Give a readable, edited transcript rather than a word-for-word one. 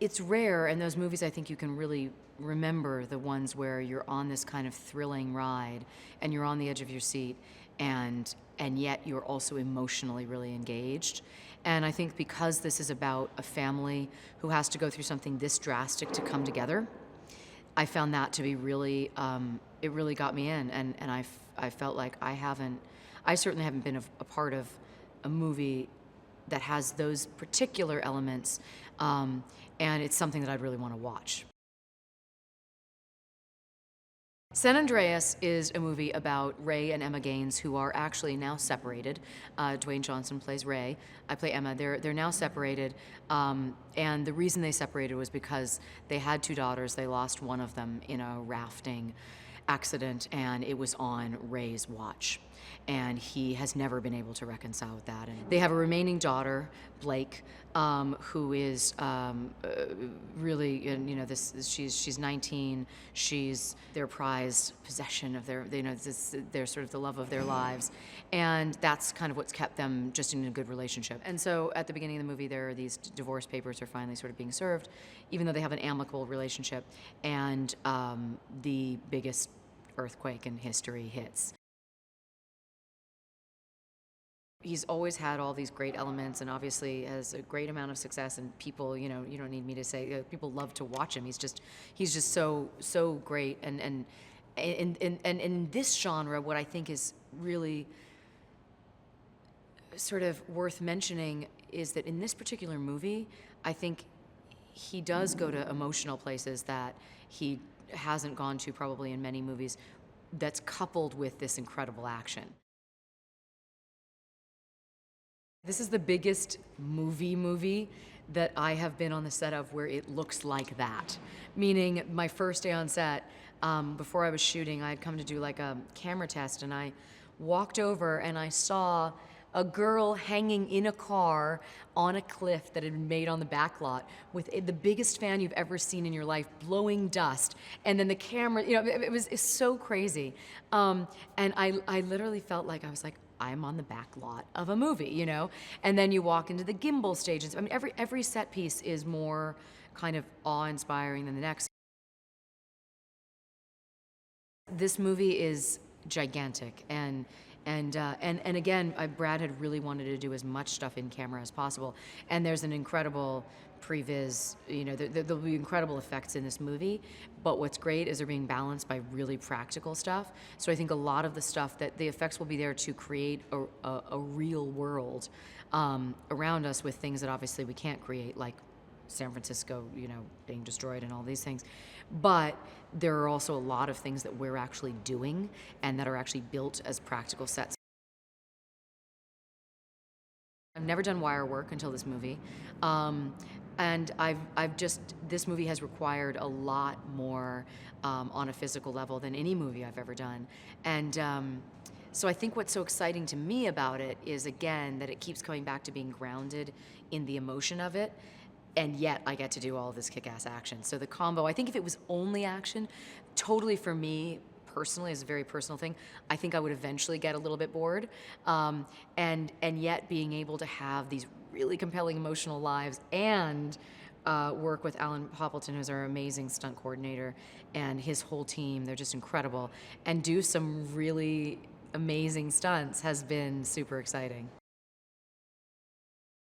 It's rare, and those movies I think you can really remember the ones where you're on this kind of thrilling ride and you're on the edge of your seat and yet you're also emotionally really engaged. And I think because this is about a family who has to go through something this drastic to come together, I found that to be really, it really got me in, and I felt like I certainly haven't been a part of a movie that has those particular elements, and it's something that I'd really want to watch. San Andreas is a movie about Ray and Emma Gaines, who are actually now separated. Dwayne Johnson plays Ray. I play Emma. They're now separated, and the reason they separated was because they had two daughters. They lost one of them in a rafting accident, and it was on Ray's watch. And he has never been able to reconcile with that. And they have a remaining daughter, Blake, who is really, and, you know, she's 19. She's their prized possession of their, you know, they're sort of the love of their lives, and that's kind of what's kept them just in a good relationship. And so at the beginning of the movie, there are these divorce papers are finally sort of being served, even though they have an amicable relationship, and the biggest earthquake in history hits. He's always had all these great elements and obviously has a great amount of success, and people, you know, you don't need me to say, people love to watch him. He's just so great. And in this genre, what I think is really sort of worth mentioning is that in this particular movie, I think he does go to emotional places that he hasn't gone to probably in many movies, that's coupled with this incredible action. This is the biggest movie that I have been on the set of where it looks like that. Meaning my first day on set, before I was shooting, I had come to do like a camera test, and I walked over and I saw a girl hanging in a car on a cliff that had been made on the back lot with the biggest fan you've ever seen in your life blowing dust. And then the camera, you know, it's so crazy. And I literally felt like, I was like, I'm on the back lot of a movie, you know? And then you walk into the gimbal stages. I mean, every set piece is more kind of awe-inspiring than the next. This movie is gigantic, and again, Brad had really wanted to do as much stuff in camera as possible. And there's an incredible previs, you know, there'll be incredible effects in this movie, but what's great is they're being balanced by really practical stuff. So I think a lot of the stuff, that the effects will be there to create a real world around us with things that obviously we can't create, like San Francisco, you know, being destroyed and all these things. But there are also a lot of things that we're actually doing and that are actually built as practical sets. I've never done wire work until this movie. And this movie has required a lot more on a physical level than any movie I've ever done. And so I think what's so exciting to me about it is, again, that it keeps coming back to being grounded in the emotion of it, and yet I get to do all this kick-ass action. So the combo, I think if it was only action, totally for me, personally, is a very personal thing, I think I would eventually get a little bit bored. And yet being able to have these really compelling emotional lives and work with Alan Poppleton, who's our amazing stunt coordinator, and his whole team, they're just incredible, and do some really amazing stunts has been super exciting.